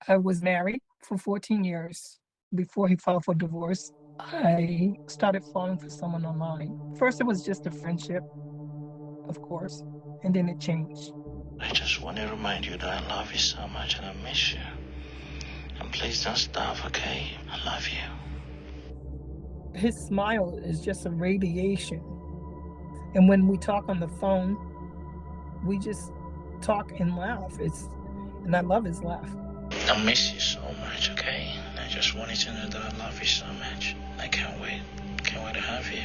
I was married for 14 years. Before he filed for divorce, I started falling for someone online. First, it was just a friendship, of course, and then it changed. I just want to remind you that I love you so much and I miss you. And please don't stop, okay? I love you. His smile is just a radiation. And when we talk on the phone, we just talk and laugh. And I love his laugh. I miss you so much, okay? I just wanted to know that I love you so much. I can't wait. Can't wait to have you.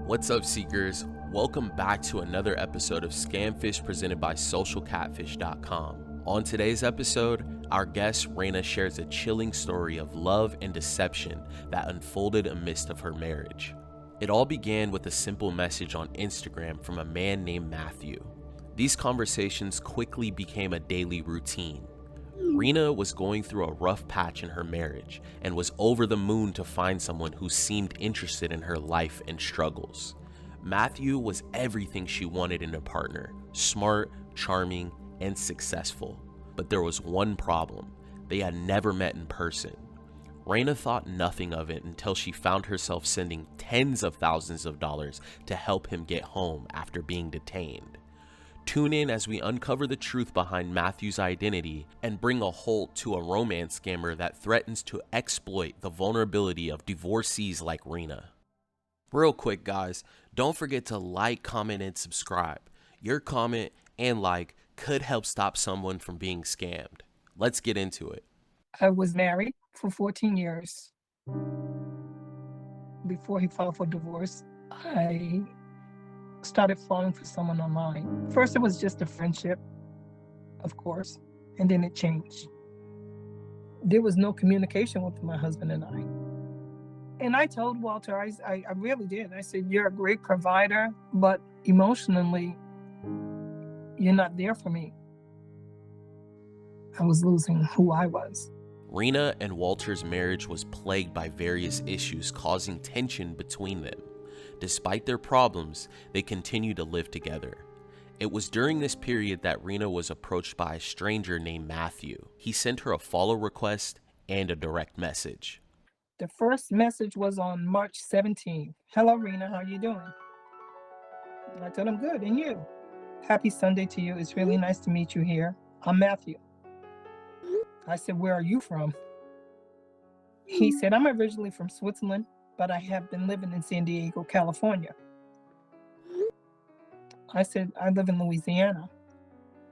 What's up, Seekers? Welcome back to another episode of Scamfish presented by SocialCatfish.com. On today's episode, our guest Raina shares a chilling story of love and deception that unfolded amidst of her marriage. It all began with a simple message on Instagram from a man named Matthew. These conversations quickly became a daily routine. Raina was going through a rough patch in her marriage and was over the moon to find someone who seemed interested in her life and struggles. Matthew was everything she wanted in a partner: smart, charming, and successful. But there was one problem: they had never met in person. Raina thought nothing of it until she found herself sending tens of thousands of dollars to help him get home after being detained. Tune in as we uncover the truth behind Matthew's identity and bring a halt to a romance scammer that threatens to exploit the vulnerability of divorcees like Raina. Real quick, guys, don't forget to like, comment, and subscribe. Your comment and like could help stop someone from being scammed. Let's get into it. I was married for 14 years. Before he filed for divorce, I started falling for someone online. First, it was just a friendship, of course, and then it changed. There was no communication with my husband and I. And I told Walter, I really did. I said, you're a great provider, but emotionally, you're not there for me. I was losing who I was. Raina and Walter's marriage was plagued by various issues causing tension between them. Despite their problems, they continued to live together. It was during this period that Raina was approached by a stranger named Matthew. He sent her a follow request and a direct message. The first message was on March 17th. Hello, Raina, how you doing? I told him, good, and you? Happy Sunday to you. It's really nice to meet you here. I'm Matthew. I said, where are you from? He said, I'm originally from Switzerland, but I have been living in San Diego, California. I said, I live in Louisiana.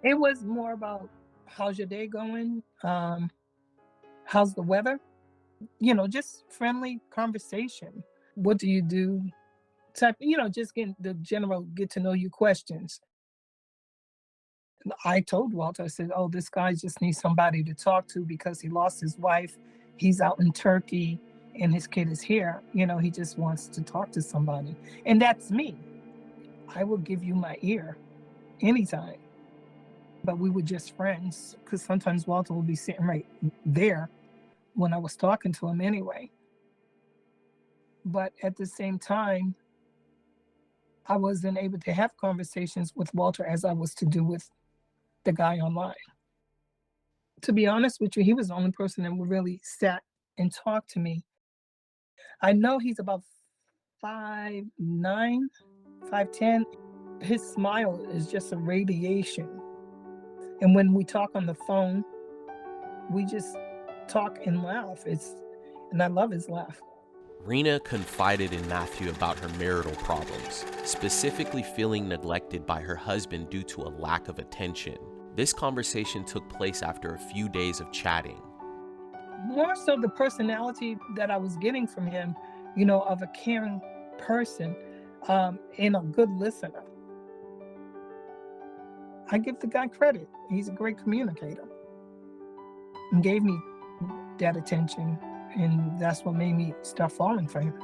It was more about, how's your day going? How's the weather? Just friendly conversation. What do you do? Type, just getting the general get to know you questions. I told Walter, I said, oh, this guy just needs somebody to talk to because he lost his wife. He's out in Turkey and his kid is here. He just wants to talk to somebody. And that's me. I will give you my ear anytime. But we were just friends because sometimes Walter would be sitting right there when I was talking to him anyway. But at the same time, I wasn't able to have conversations with Walter as I was to do with the guy online. To be honest with you, he was the only person that really sat and talked to me. I know he's about 5'9", 5'10". His smile is just a radiation. And when we talk on the phone, we just talk and laugh. And I love his laugh. Raina confided in Matthew about her marital problems, specifically feeling neglected by her husband due to a lack of attention. This conversation took place after a few days of chatting. More so the personality that I was getting from him, of a caring person and a good listener. I give the guy credit. He's a great communicator and gave me that attention. And that's what made me start falling for him.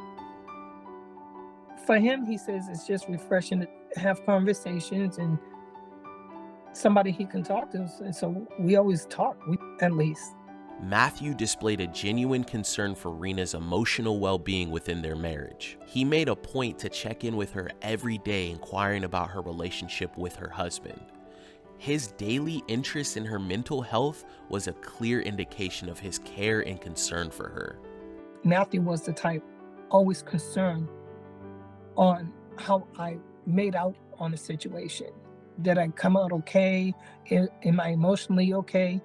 For him, he says it's just refreshing to have conversations and somebody he can talk to. And so we always talk, at least. Matthew displayed a genuine concern for Raina's emotional well-being within their marriage. He made a point to check in with her every day, inquiring about her relationship with her husband. His daily interest in her mental health was a clear indication of his care and concern for her. Matthew was the type always concerned on how I made out on the situation. Did I come out okay? Am I emotionally okay?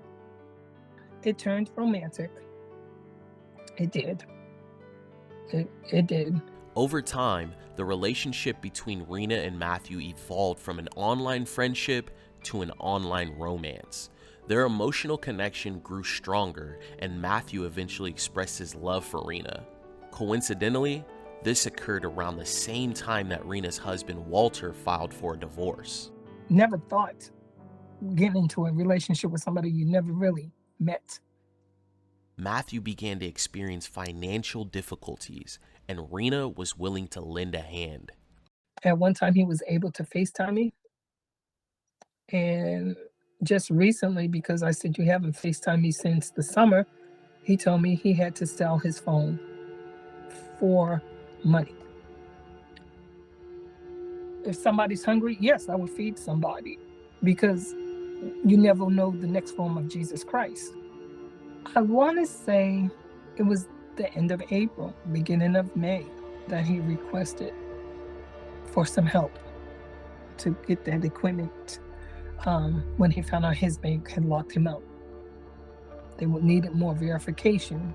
It turned romantic. It did. It did. Over time, the relationship between Rena and Matthew evolved from an online friendship to an online romance. Their emotional connection grew stronger, and Matthew eventually expressed his love for Rena. Coincidentally, this occurred around the same time that Rena's husband Walter filed for a divorce. Never thought getting into a relationship with somebody you never really met. Matthew began to experience financial difficulties, and Rena was willing to lend a hand. At one time, he was able to FaceTime me. And just recently, because I said, you haven't FaceTimed me since the summer, he told me he had to sell his phone for money. If somebody's hungry, yes, I would feed somebody, because you never know the next form of Jesus Christ. I want to say it was the end of April, beginning of May, that he requested for some help to get that equipment when he found out his bank had locked him out. They would needed more verification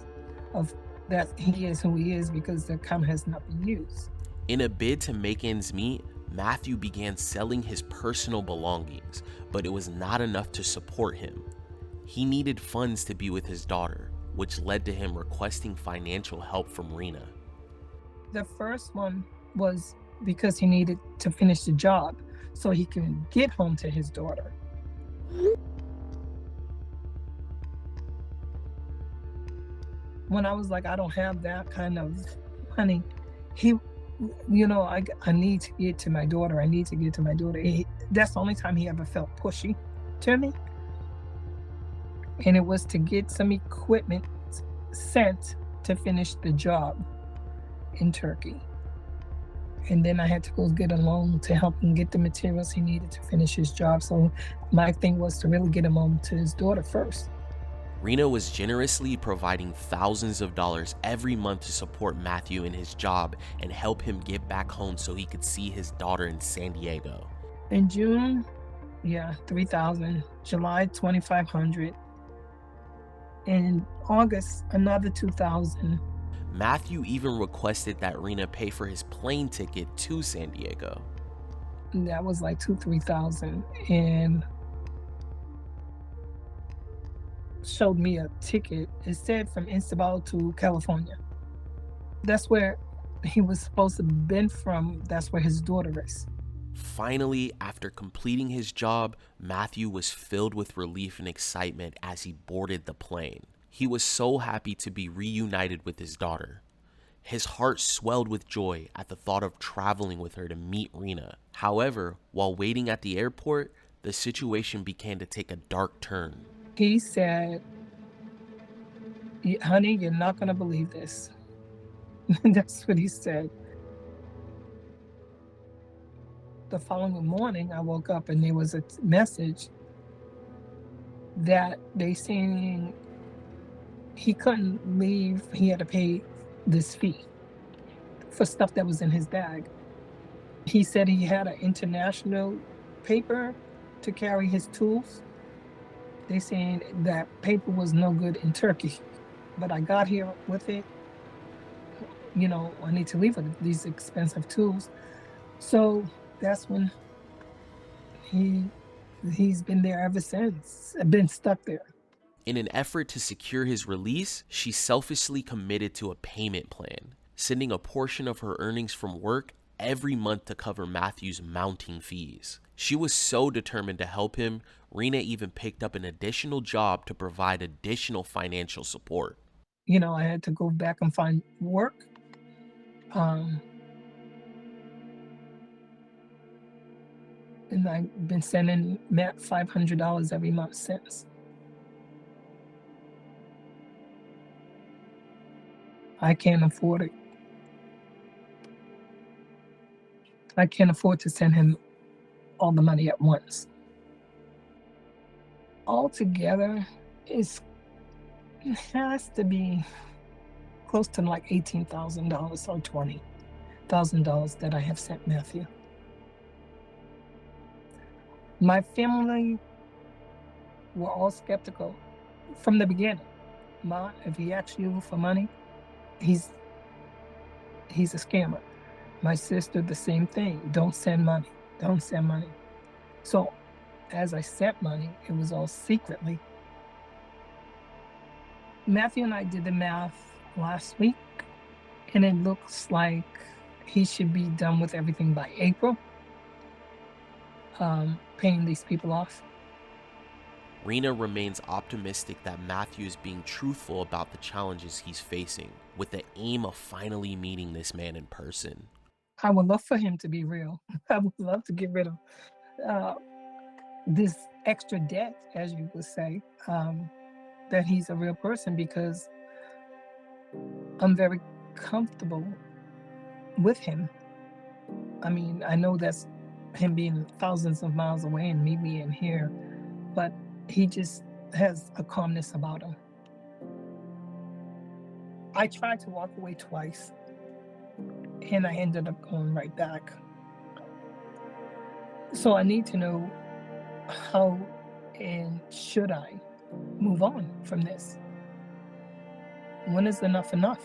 of that he is who he is, because the account has not been used. In a bid to make ends meet, Matthew began selling his personal belongings, but it was not enough to support him. He needed funds to be with his daughter, which led to him requesting financial help from Rena. The first one was because he needed to finish the job so he can get home to his daughter. When I was like, I don't have that kind of money, he, I need to get to my daughter. I need to get to my daughter. That's the only time he ever felt pushy to me. And it was to get some equipment sent to finish the job in Turkey. And then I had to go get a loan to help him get the materials he needed to finish his job. So my thing was to really get him home to his daughter first. Rena was generously providing thousands of dollars every month to support Matthew in his job and help him get back home so he could see his daughter in San Diego. In June, $3,000. July, $2,500. In August, another $2,000. Matthew even requested that Rena pay for his plane ticket to San Diego. And that was like $2,000-$3,000, and showed me a ticket. It said from Istanbul to California. That's where he was supposed to have been from. That's where his daughter is. Finally, after completing his job, Matthew was filled with relief and excitement as he boarded the plane. He was so happy to be reunited with his daughter. His heart swelled with joy at the thought of traveling with her to meet Rena. However, while waiting at the airport, the situation began to take a dark turn. He said, honey, you're not going to believe this. That's what he said. The following morning, I woke up and there was a message that they saying he couldn't leave. He had to pay this fee for stuff that was in his bag. He said he had an international paper to carry his tools. They saying that paper was no good in Turkey, but I got here with it. I need to leave with these expensive tools. So that's when he's been there ever since. I've been stuck there. In an effort to secure his release, she selfishly committed to a payment plan, sending a portion of her earnings from work every month to cover Matthew's mounting fees. She was so determined to help him, Rena even picked up an additional job to provide additional financial support. I had to go back and find work. And I've been sending Matt $500 every month since. I can't afford it. I can't afford to send him all the money at once. Altogether, it has to be close to like $18,000 or $20,000 that I have sent Matthew. My family were all skeptical from the beginning. Ma, if he asks you for money, he's he's a scammer. My sister, the same thing. Don't send money. Don't send money. So as I sent money, it was all secretly. Matthew and I did the math last week, and it looks like he should be done with everything by April, paying these people off. Rena remains optimistic that Matthew is being truthful about the challenges he's facing, with the aim of finally meeting this man in person. I would love for him to be real. I would love to get rid of this extra debt, as you would say, that he's a real person, because I'm very comfortable with him. I mean, I know that's him being thousands of miles away and me being here, but he just has a calmness about him. I tried to walk away twice, and I ended up going right back. So I need to know how and should I move on from this? When is enough enough?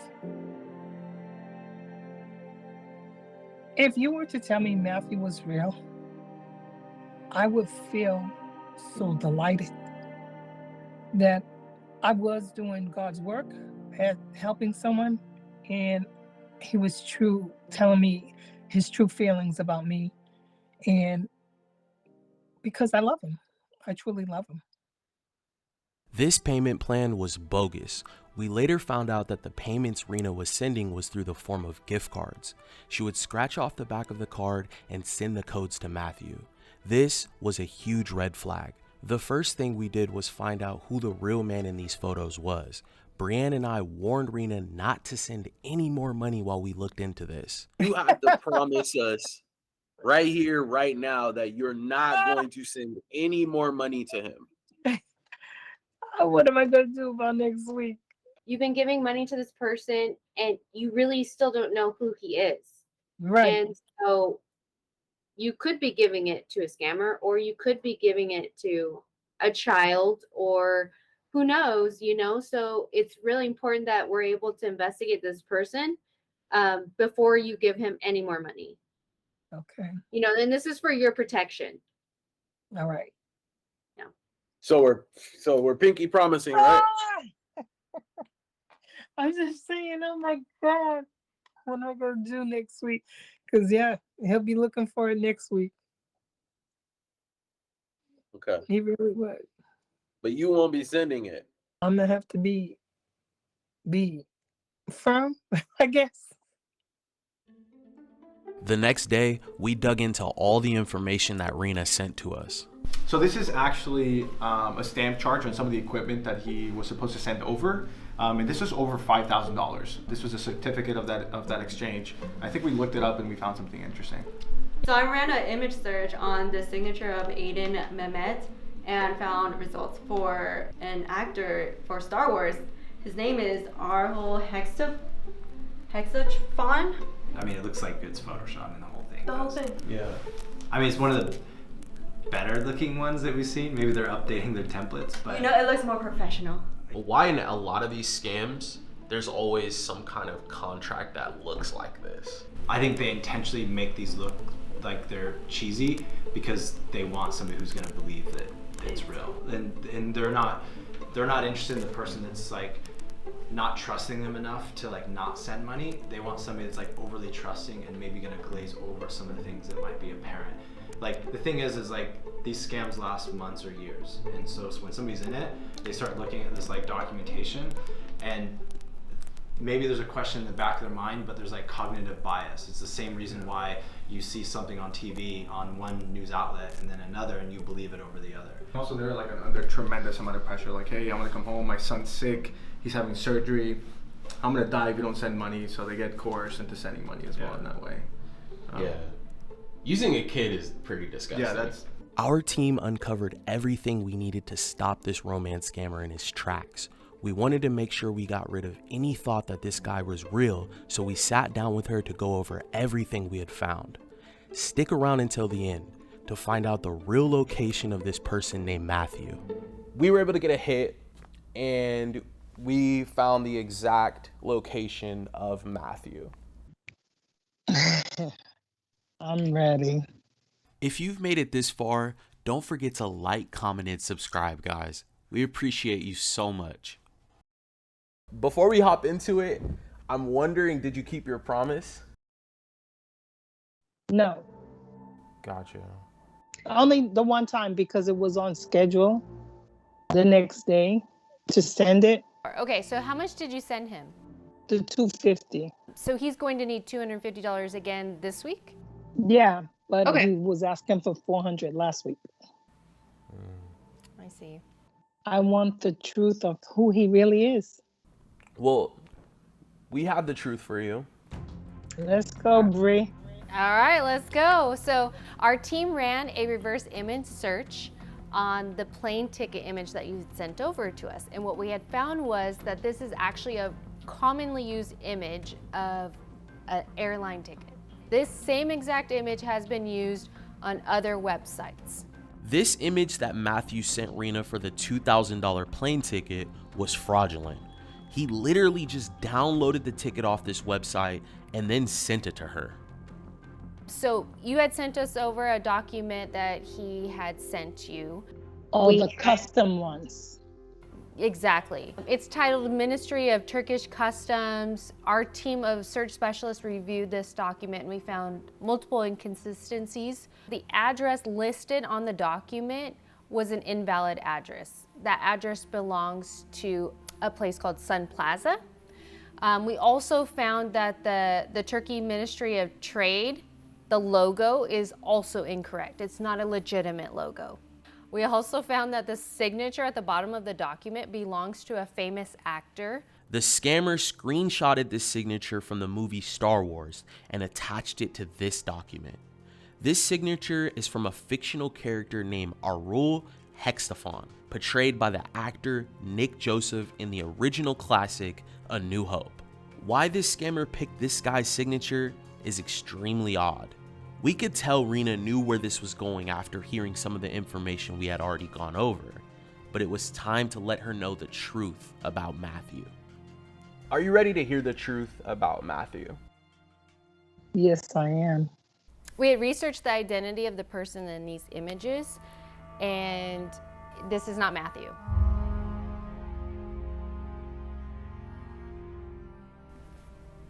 If you were to tell me Matthew was real, I would feel so delighted that I was doing God's work at helping someone, and he was true, telling me his true feelings about me, and because I love him. I truly love him. This payment plan was bogus. We later found out that the payments Rena was sending was through the form of gift cards. She would scratch off the back of the card and send the codes to Matthew. This was a huge red flag. The first thing we did was find out who the real man in these photos was. Brianne and I warned Rena not to send any more money while we looked into this. You have to promise us right here, right now, that you're not going to send any more money to him. What am I going to do about next week? You've been giving money to this person and you really still don't know who he is. Right. And so you could be giving it to a scammer, or you could be giving it to a child, or who knows, so it's really important that we're able to investigate this person before you give him any more money. Okay. And this is for your protection. All right. Yeah. So we're pinky promising, right? I'm just saying, oh my God, what am I going to do next week? Because, yeah, he'll be looking for it next week. Okay. He really would. But you won't be sending it. I'm going to have to be firm, I guess. The next day, we dug into all the information that Rena sent to us. So this is actually a stamp charge on some of the equipment that he was supposed to send over. And this was over $5,000. This was a certificate of that exchange. I think we looked it up and we found something interesting. So I ran an image search on the signature of Aiden Mehmet and found results for an actor for Star Wars. His name is Arhol Hexachfon. I mean, it looks like it's Photoshop in the whole thing. The whole thing. Yeah. I mean, it's one of the better looking ones that we've seen. Maybe they're updating their templates, but It looks more professional. Why in a lot of these scams, there's always some kind of contract that looks like this? I think they intentionally make these look like they're cheesy because they want somebody who's gonna believe that it's real, and they're not interested in the person that's like not trusting them enough to like not send money. They want somebody that's like overly trusting and maybe gonna glaze over some of the things that might be apparent. Like the thing is like these scams last months or years, and so when somebody's in it, they start looking at this like documentation, and maybe there's a question in the back of their mind, but there's like cognitive bias. It's the same reason why you see something on TV on one news outlet and then another, and you believe it over the other. Also, they're like under tremendous amount of pressure. Like, hey, I'm gonna come home. My son's sick. He's having surgery. I'm gonna die if you don't send money. So they get coerced into sending money as well in that way. Yeah. Using a kid is pretty disgusting. Yeah, that's. Our team uncovered everything we needed to stop this romance scammer in his tracks. We wanted to make sure we got rid of any thought that this guy was real, so we sat down with her to go over everything we had found. Stick around until the end to find out the real location of this person named Matthew. We were able to get a hit, and we found the exact location of Matthew. I'm ready. If you've made it this far, don't forget to like, comment, and subscribe, guys. We appreciate you so much. Before we hop into it, I'm wondering, did you keep your promise? No, Gotcha. only the one time because it was on schedule the next day to send it, Okay, so how much did you send him? the $250. So he's going to need $250 again this week? Yeah, but Okay. he was asking for $400 last week. I see. I want the truth of who he really is. Well, we have the truth for you. Let's go, Bree. All right, let's go. So our team ran a reverse image search on the plane ticket image that you sent over to us. And what we had found was that this is actually a commonly used image of an airline ticket. This same exact image has been used on other websites. This image that Matthew sent Rena for the $2,000 plane ticket was fraudulent. He literally just downloaded the ticket off this website and then sent it to her. So you had sent us over a document that he had sent you. All the custom ones. Exactly. It's titled Ministry of Turkish Customs. Our team of search specialists reviewed this document and we found multiple inconsistencies. The address listed on the document was an invalid address. That address belongs to a place called Sun Plaza. We also found that the Turkey Ministry of Trade, the logo is also incorrect. It's not a legitimate logo. We also found that the signature at the bottom of the document belongs to a famous actor. The scammer screenshotted this signature from the movie Star Wars and attached it to this document. This signature is from a fictional character named Arul Hextafon, portrayed by the actor Nick Joseph in the original classic A New Hope. Why this scammer picked this guy's signature is extremely odd. We could tell Rena knew where this was going after hearing some of the information we had already gone over, but it was time to let her know the truth about Matthew. Are you ready to hear the truth about Matthew? Yes, I am. We had researched the identity of the person in these images, and this is not Matthew.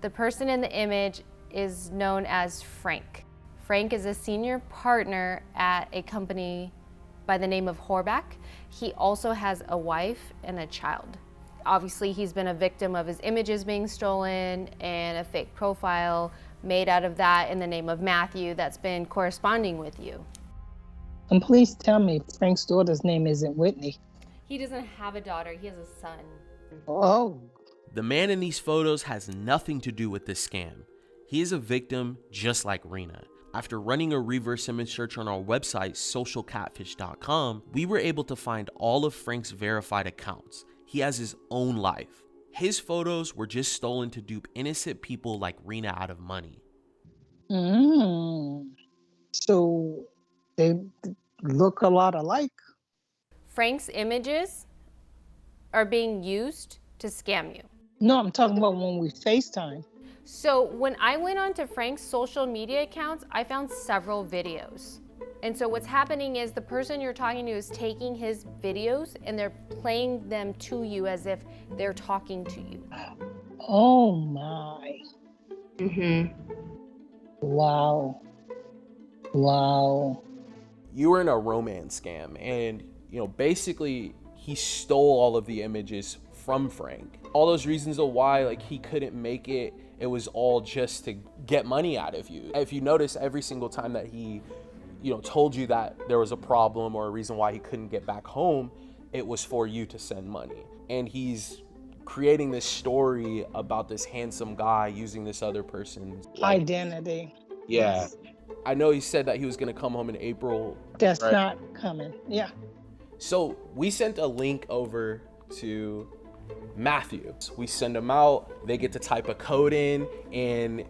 The person in the image is known as Frank. Frank is a senior partner at a company by the name of Horback. He also has a wife and a child. Obviously, he's been a victim of his images being stolen and a fake profile made out of that in the name of Matthew that's been corresponding with you. And please tell me Frank's daughter's name isn't Whitney. He doesn't have a daughter, he has a son. Oh, The man in these photos has nothing to do with this scam. He is a victim just like Rena. After running a reverse image search on our website, socialcatfish.com, we were able to find all of Frank's verified accounts. He has his own life. His photos were just stolen to dupe innocent people like Rena out of money. So they look a lot alike. Frank's images are being used to scam you. No, I'm talking about when we FaceTime. So when I went onto Frank's social media accounts, I found several videos. And so what's happening is the person you're talking to is taking his videos and they're playing them to you as if they're talking to you. Oh my. Wow. Wow. You were in a romance scam, and basically he stole all of the images from Frank. All those reasons of why he couldn't make it, it was all just to get money out of you. If you notice, every single time that he told you that there was a problem or a reason why he couldn't get back home, it was for you to send money. And he's creating this story about this handsome guy using this other person's identity. Yeah. I know he said that he was gonna come home in April. That's right? not coming. Yeah. So we sent a link over to Matthew. We send them out, they get to type a code in, and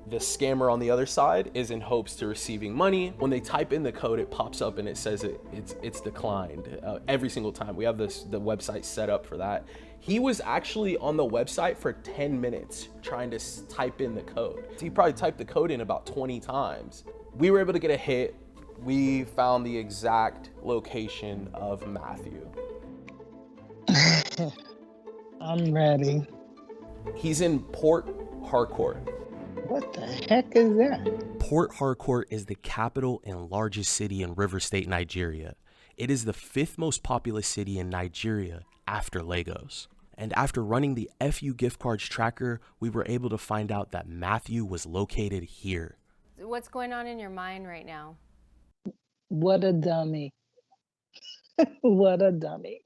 the scammer on the other side is in hopes to receiving money. When they type in the code, it pops up and it says it's declined every single time. We have the website set up for that. He was actually on the website for 10 minutes trying to type in the code. He probably typed the code in about 20 times. We were able to get a hit. We found the exact location of Matthew. I'm ready. He's in Port Harcourt. What the heck is that? Port Harcourt is the capital and largest city in River State, Nigeria. It is the 5th most populous city in Nigeria after Lagos. And after running the FU gift cards tracker, we were able to find out that Matthew was located here. What's going on in your mind right now? What a dummy. What a dummy.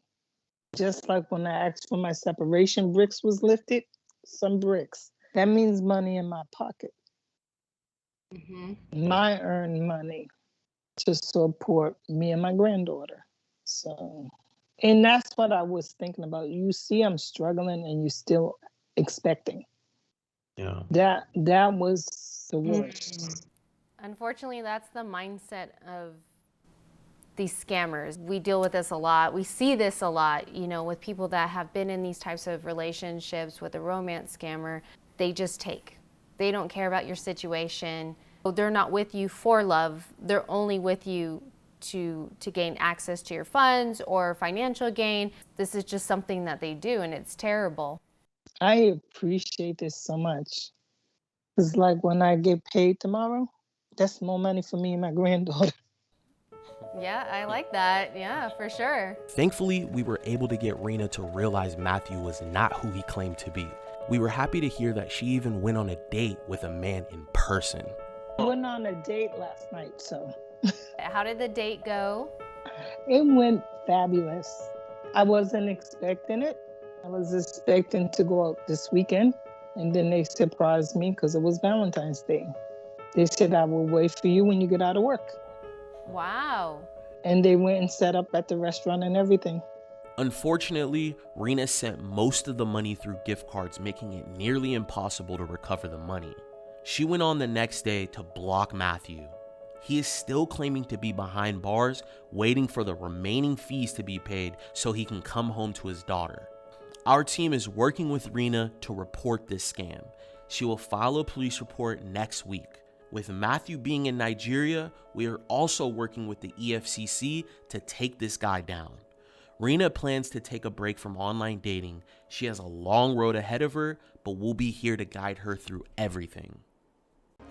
Just like when I asked for my separation bricks was lifted, some bricks. That means money in my pocket. My earned money to support me and my granddaughter. So, and that's what I was thinking about. You see, I'm struggling and you still expecting. Yeah. That was the worst. Unfortunately, that's the mindset of these scammers. We deal with this a lot. We see this a lot, you know, with people that have been in these types of relationships with a romance scammer. They just take. They don't care about your situation. They're not with you for love. They're only with you to gain access to your funds or financial gain. This is just something that they do, and it's terrible. I appreciate this so much. It's like when I get paid tomorrow, that's more money for me and my granddaughter. Yeah, I like that. Yeah, for sure. Thankfully, we were able to get Rena to realize Matthew was not who he claimed to be. We were happy to hear that she even went on a date with a man in person. I went on a date last night, so. How did the date go? It went fabulous. I wasn't expecting it. I was expecting to go out this weekend, and then they surprised me because it was Valentine's Day. They said, I will wait for you when you get out of work. Wow. And they went and set up at the restaurant and everything. Unfortunately, Rena sent most of the money through gift cards, making it nearly impossible to recover the money. She went on the next day to block Matthew. He is still claiming to be behind bars, waiting for the remaining fees to be paid so he can come home to his daughter. Our team is working with Rena to report this scam. She will file a police report next week. With Matthew being in Nigeria, we are also working with the EFCC to take this guy down. Rena plans to take a break from online dating. She has a long road ahead of her, but we'll be here to guide her through everything.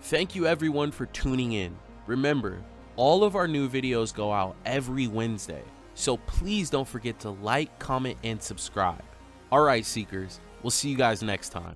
Thank you everyone for tuning in. Remember, all of our new videos go out every Wednesday, so please don't forget to like, comment, and subscribe. All right, Seekers, we'll see you guys next time.